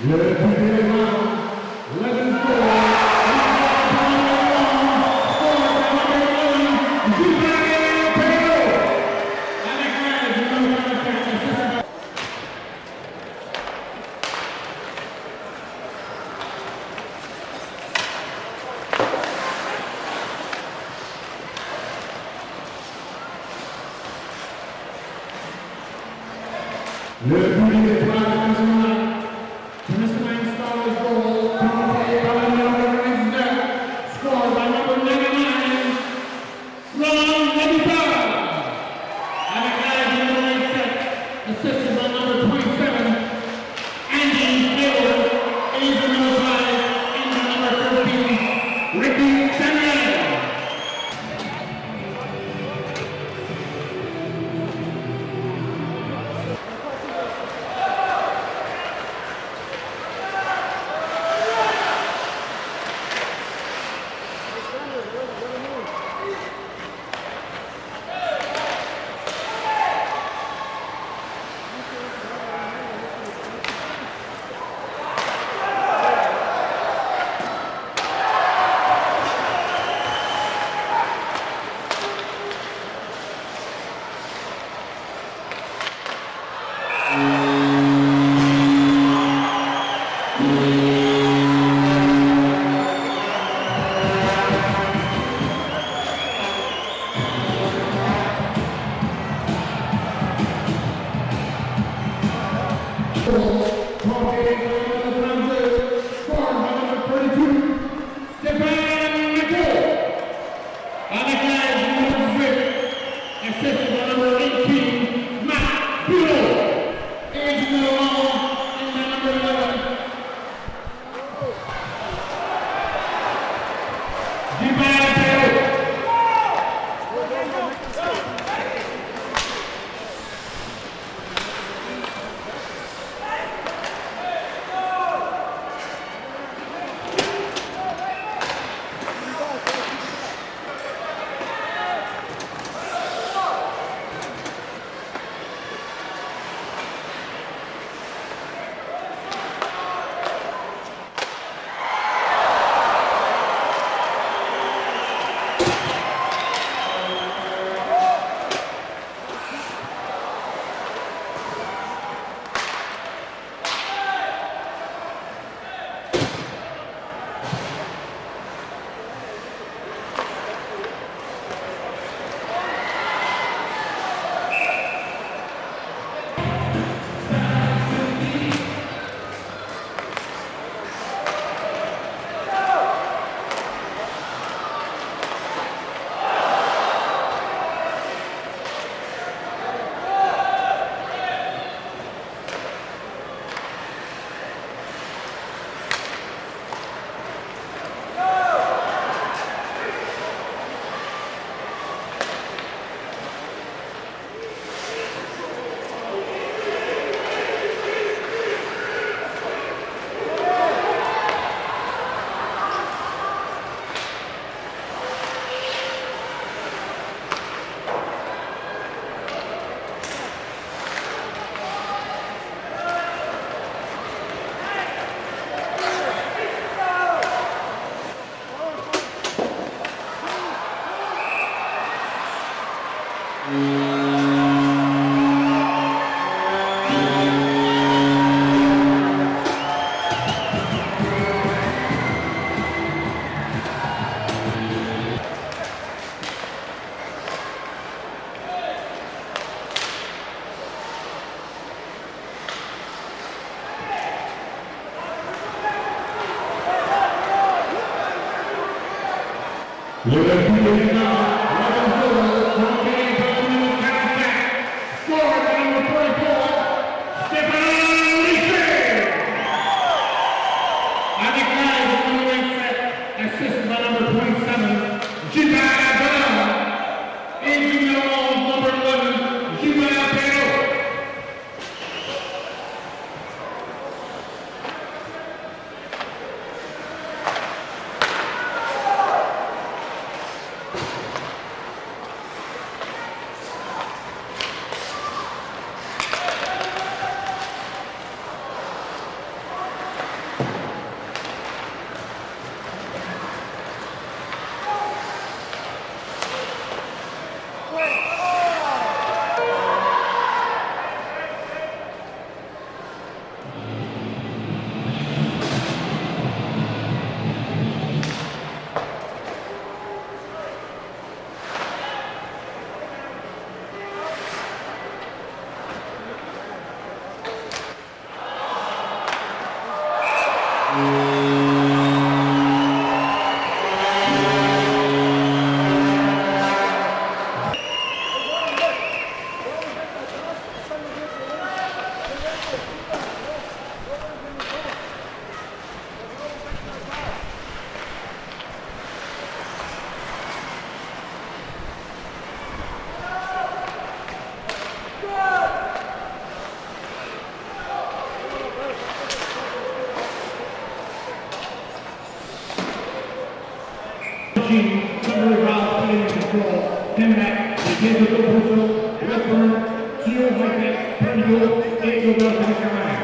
Le premier round, 11-4. Le but des points national, Palestine Stars goal, commentated by number Isaac, scored by number 99, Ron Lebita. And the guys in the right set, assisted by number 27, Andy Taylor, Asian number 5, and number 13, Ricky Samuel. Kimberly Rouse in control. Pembroke, begins with the whistle. Westburn, Sierra Whitehead, Purdue, Angel, North Carolina.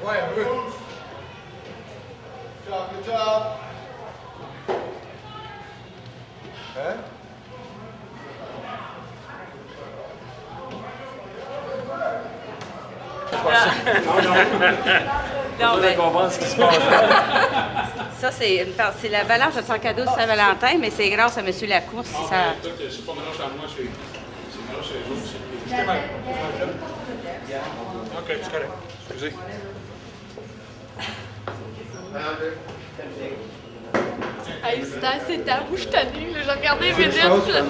Ouais, good. Good job. Hein? Non, ben, comprendre ce qui se passe. ça, c'est l'avalanche de son cadeau de Saint-Valentin, mais c'est grâce à M. Lacourse. Ça... C'est pas mélange à moi, c'est mélange à les autres. Ok, c'est correct. Excusez. Hey, c'était assez tabou, je suis tannée. J'ai regardé les vidéos. Là.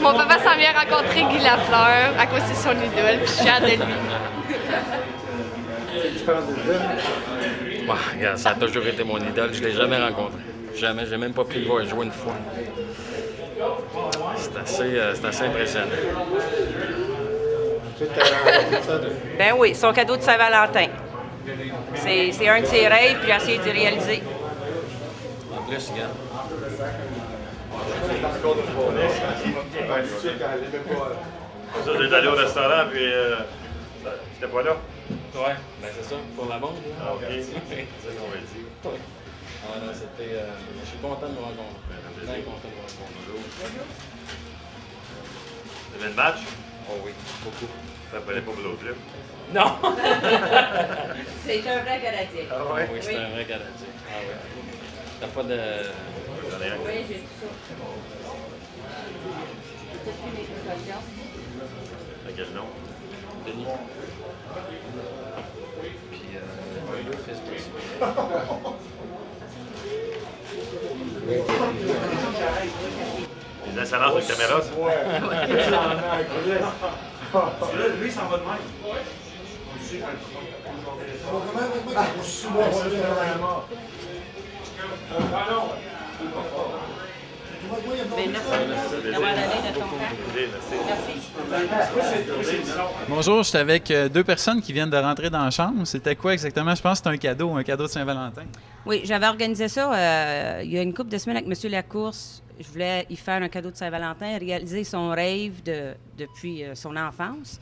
Mon papa s'en vient rencontrer Guy Lafleur à cause de son idole, puis j'ai hâte de lui. Bah, regarde, ça a toujours été mon idole. Je ne l'ai jamais rencontré. Jamais. J'ai même pas pu le voir jouer une fois. C'est assez impressionnant. Ben oui, son cadeau de Saint-Valentin. C'est un de ses rêves, puis j'ai essayé de le réaliser. En plus, regarde. Ça, j'ai allé au restaurant, puis j'étais pas là. Ouais, ben c'est ça, pour la montre. Ah, ok. C'est ça qu'on va dire. Ouais. Ah, non, c'était. Je suis content de vous rencontrer. Très content de vous rencontrer. T'avais le match? Oh oui, beaucoup. Ça fallait pas pour l'autre club. Non! C'est un vrai Canadien. Ah ouais? Oui, c'est un vrai Canadien. Ah oui. T'as pas de. J'en ai un. Oui, j'ai tout ça. J'ai toutes mes précautions. À quel nom? Denis. Puis, le fils aussi. Les insolences de caméra, ça? Lui, il s'en va de même. Ben, merci d'avoir donné de ton temps. Merci. Bonjour, je suis avec deux personnes qui viennent de rentrer dans la chambre. C'était quoi exactement? Je pense que c'est un cadeau de Saint-Valentin. Oui, j'avais organisé ça il y a une couple de semaines avec M. Lacourse. Je voulais y faire un cadeau de Saint-Valentin, réaliser son rêve depuis son enfance.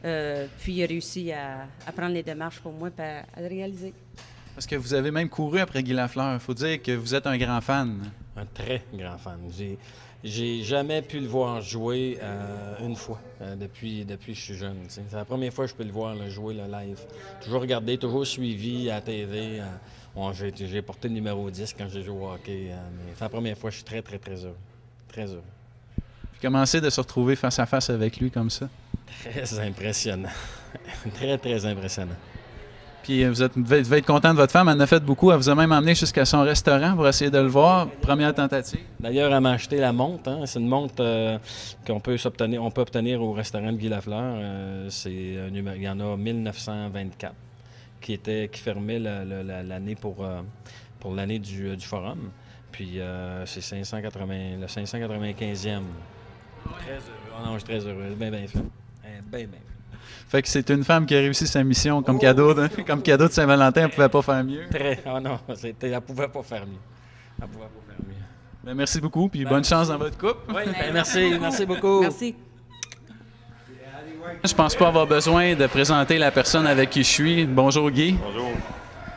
Puis il a réussi à prendre les démarches pour moi et à le réaliser. Parce que vous avez même couru après Guy Lafleur. Il faut dire que vous êtes un grand fan. Un très grand fan. J'ai jamais pu le voir jouer une fois depuis que je suis jeune. T'sais. C'est la première fois que je peux le voir là, jouer le live. Toujours regardé, toujours suivi à la TV. J'ai porté le numéro 10 quand j'ai joué au hockey. Mais c'est la première fois que je suis très, très, très heureux. Très heureux. Puis comment c'est de se retrouver face à face avec lui comme ça? Très impressionnant. Très, très impressionnant. Puis vous devez être content de votre femme. Elle en a fait beaucoup. Elle vous a même emmené jusqu'à son restaurant pour essayer de le voir. Première tentative. D'ailleurs, elle m'a acheté la montre. Hein. C'est une montre qu'on peut obtenir au restaurant de Guy Lafleur. Il y en a 1924 qui fermait l'année pour l'année du forum. Puis c'est le 595e. Très heureux. Oh non, je suis très heureux. Bien, bien fait. Bien, bien fait. Fait que c'est une femme qui a réussi sa mission comme cadeau de Saint-Valentin. Elle ne pouvait pas faire mieux. Oh non, elle ne pouvait pas faire mieux. Ben, merci beaucoup, puis bonne chance dans votre couple. Oui, ben, merci beaucoup. Merci. Je pense pas avoir besoin de présenter la personne avec qui je suis. Bonjour Guy. Bonjour.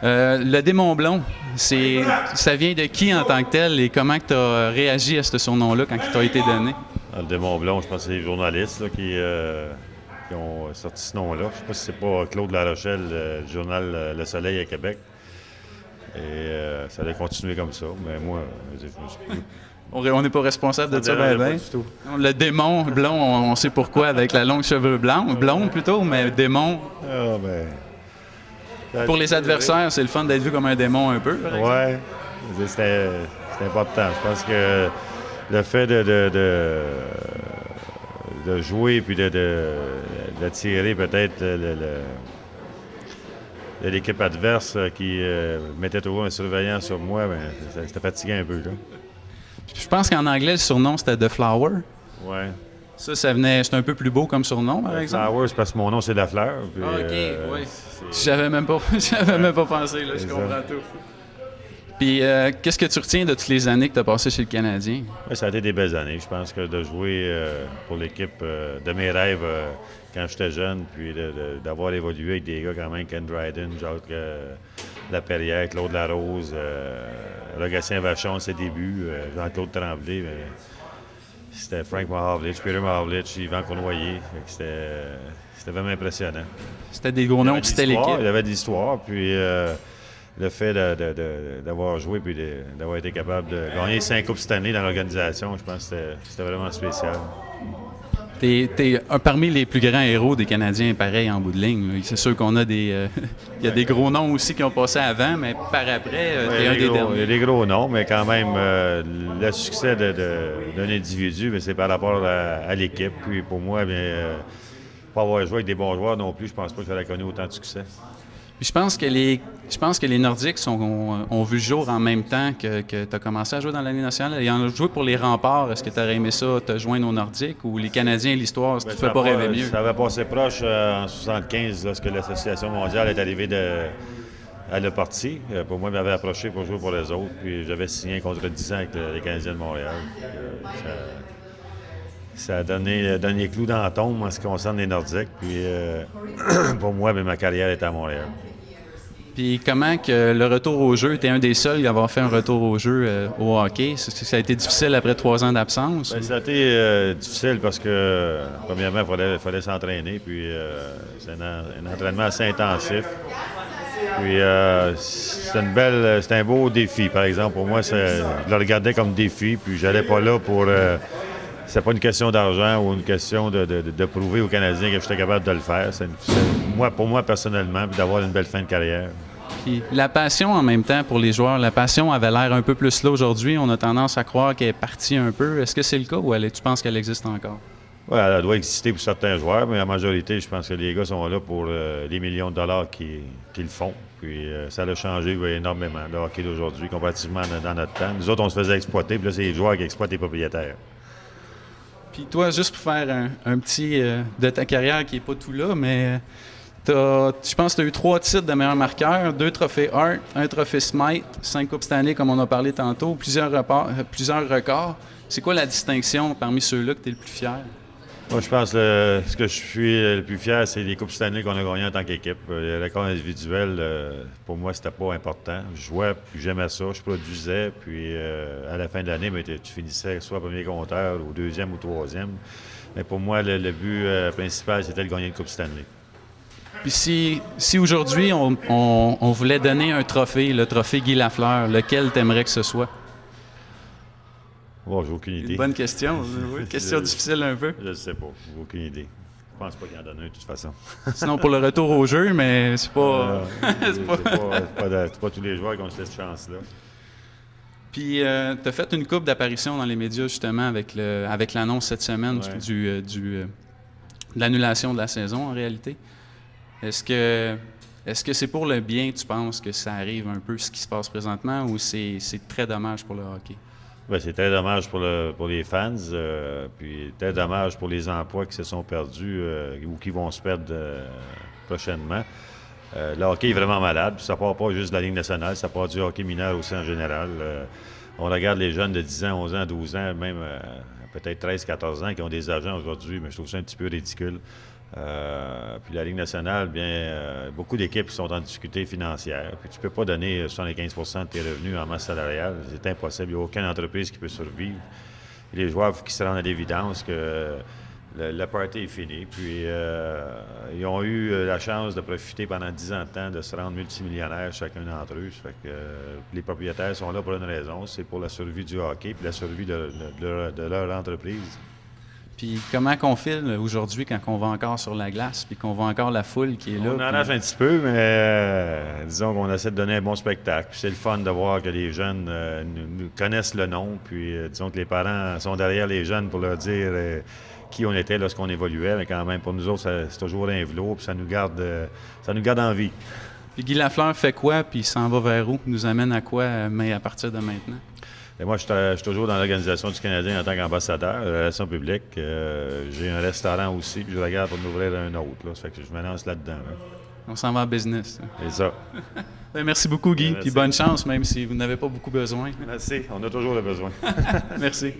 Le démon blond, ça vient de qui en tant que tel et comment tu as réagi à ce surnom-là quand il t'a été donné? Le démon blond, je pense que c'est les journalistes là, qui ont sorti ce nom-là. Je ne sais pas si c'est pas Claude Larochelle, le journal Le Soleil à Québec. Et ça allait continuer comme ça. Mais moi, je me suis plus... On n'est pas responsable de ça, pas ben. du tout. Le démon blond, on sait pourquoi, avec la longue cheveux blonde plutôt, mais démon. Ah, ben... Pour les adversaires, c'est le fun d'être vu comme un démon un peu. Oui, c'est important. Je pense que le fait de jouer puis de tirer peut-être de l'équipe adverse qui mettait toujours un surveillant sur moi, ben, c'était fatiguant un peu. Là. Je pense qu'en anglais, le surnom, c'était The Flower. Oui. Ça venait... C'est un peu plus beau comme surnom, par exemple? Flower, c'est parce que mon nom, c'est Lafleur. Puis, oui. J'avais même pas pensé, là, je comprends tout. Puis, qu'est-ce que tu retiens de toutes les années que tu as passées chez le Canadien? Ouais, ça a été des belles années. Je pense que de jouer pour l'équipe de mes rêves quand j'étais jeune, puis d'avoir évolué avec des gars quand même, Ken Dryden, Jacques Laperrière, Claude Larose, Rogatien Vachon, ses débuts, Jean-Claude Tremblay, c'était Frank Mahavlich, Peter Mahavlich, Yvan Cournoyer. C'était vraiment impressionnant. C'était des gros noms, puis c'était l'équipe. Il y avait de l'histoire, puis le fait d'avoir joué puis d'avoir été capable de gagner 5 coupes cette année dans l'organisation, je pense que c'était vraiment spécial. T'es parmi les plus grands héros des Canadiens, pareil, en bout de ligne. C'est sûr qu'on a il y a des gros noms aussi qui ont passé avant, mais par après, t'es un des derniers. Il y a des gros noms, mais quand même, le succès d'un individu, c'est par rapport à l'équipe. Puis pour moi, pas avoir joué avec des bons joueurs non plus, je pense pas que ça a connu autant de succès. Puis je pense que les Nordiques ont vu le jour en même temps que tu as commencé à jouer dans l'année nationale. Ils ont joué pour les Remparts. Est-ce que tu aurais aimé ça, te joindre aux Nordiques, ou les Canadiens et l'histoire, si tu ne fais pas rêver mieux? Ça avait passé proche en 1975, lorsque l'Association mondiale est arrivée à le parti. Pour moi, ils m'avaient approché pour jouer pour les autres. Puis j'avais signé un contrat de 10 ans avec les Canadiens de Montréal. Ça a donné le dernier clou dans la tombe en ce qui concerne les Nordiques. Puis pour moi, ma carrière était à Montréal. Puis comment que le retour au jeu, tu es un des seuls à avoir fait un retour au jeu au hockey. Ça a été difficile après 3 ans d'absence? Ça a été difficile parce que, premièrement, il fallait s'entraîner. Puis c'est un entraînement assez intensif. Puis c'était un beau défi, par exemple. Pour moi, je le regardais comme défi. Puis j'allais pas là pour... c'est pas une question d'argent ou une question de prouver aux Canadiens que j'étais capable de le faire. Pour moi, personnellement, puis d'avoir une belle fin de carrière. Puis la passion, en même temps, pour les joueurs, la passion avait l'air un peu plus là aujourd'hui. On a tendance à croire qu'elle est partie un peu. Est-ce que c'est le cas ou tu penses qu'elle existe encore? Oui, elle doit exister pour certains joueurs, mais la majorité, je pense que les gars sont là pour les millions de dollars qu'ils font. Puis ça a changé énormément, le hockey d'aujourd'hui, comparativement dans notre temps. Nous autres, on se faisait exploiter, puis là, c'est les joueurs qui exploitent les propriétaires. Puis toi, juste pour faire un petit de ta carrière qui n'est pas tout là, mais je pense que tu as eu 3 titres de meilleur marqueur, 2 trophées Hart, 1 trophée Smythe, 5 Coupes Stanley, comme on a parlé tantôt, plusieurs records. C'est quoi la distinction parmi ceux-là que tu es le plus fier? Moi, je pense que ce que je suis le plus fier, c'est les Coupes Stanley qu'on a gagnées en tant qu'équipe. Les records individuels, pour moi, c'était pas important. Je jouais, puis j'aimais ça, je produisais, puis à la fin de l'année, ben, tu finissais soit premier compteur, ou deuxième ou troisième. Mais pour moi, le but principal, c'était de gagner une Coupe Stanley. Puis si aujourd'hui, on voulait donner un trophée, le trophée Guy Lafleur, lequel t'aimerais que ce soit? Bon, j'ai aucune idée. Une bonne question. Oui, question difficile un peu. Je ne sais pas, j'ai aucune idée. Je pense pas qu'il y en donne un de toute façon. Sinon, pour le retour au jeu, mais c'est pas... C'est pas tous les joueurs qui ont cette chance-là. Puis, tu as fait une couple d'apparitions dans les médias, justement, avec l'annonce cette semaine de l'annulation de la saison, en réalité. Est-ce que c'est pour le bien, tu penses, que ça arrive un peu, ce qui se passe présentement, ou c'est très dommage pour le hockey? Bien, c'est très dommage pour les fans, puis très dommage pour les emplois qui se sont perdus ou qui vont se perdre prochainement. Le hockey est vraiment malade, puis ça part pas juste de la Ligue nationale, ça part du hockey mineur aussi en général. On regarde les jeunes de 10 ans, 11 ans, 12 ans, même peut-être 13, 14 ans qui ont des agents aujourd'hui, mais je trouve ça un petit peu ridicule. Puis la Ligue nationale, bien, beaucoup d'équipes qui sont en difficulté financière. Puis tu peux pas donner 75% de tes revenus en masse salariale. C'est impossible. Il n'y a aucune entreprise qui peut survivre. Et les joueurs, il faut qu'ils se rendent à l'évidence que le party est fini. Puis ils ont eu la chance de profiter pendant 10 ans de temps de se rendre multimillionnaires chacun d'entre eux. Ça fait que les propriétaires sont là pour une raison. C'est pour la survie du hockey puis la survie de leur entreprise. Puis comment qu'on file aujourd'hui quand on va encore sur la glace, puis qu'on voit encore la foule qui est là? On en nage un petit peu, mais disons qu'on essaie de donner un bon spectacle. Puis c'est le fun de voir que les jeunes nous connaissent le nom, puis disons que les parents sont derrière les jeunes pour leur dire qui on était lorsqu'on évoluait. Mais quand même, pour nous autres, c'est toujours un velours, puis ça nous garde en vie. Puis Guy Lafleur fait quoi, puis il s'en va vers où? Nous amène à quoi, mais à partir de maintenant? Et moi, je suis toujours dans l'Organisation du Canadien en tant qu'ambassadeur, relations publiques. J'ai un restaurant aussi, puis je regarde pour m'ouvrir un autre. Là. Ça fait que je me lance là-dedans. Là. On s'en va en business. C'est ça. Merci beaucoup, Guy. Puis bonne chance, même si vous n'avez pas beaucoup besoin. Merci. On a toujours le besoin. Merci.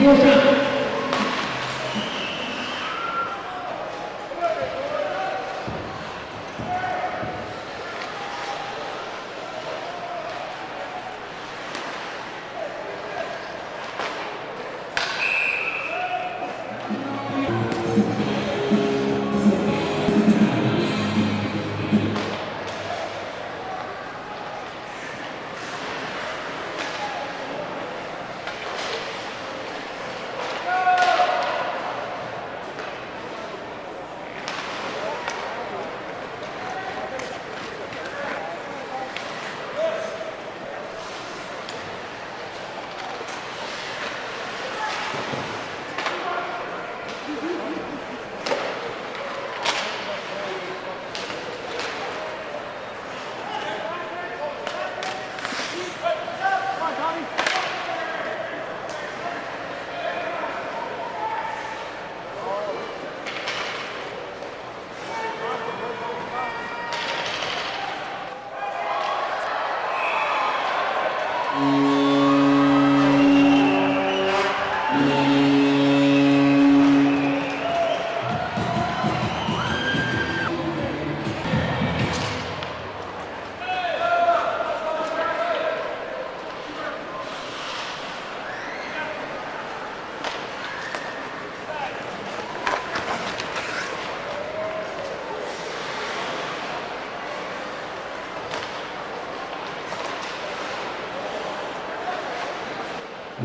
prochain.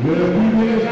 Le but des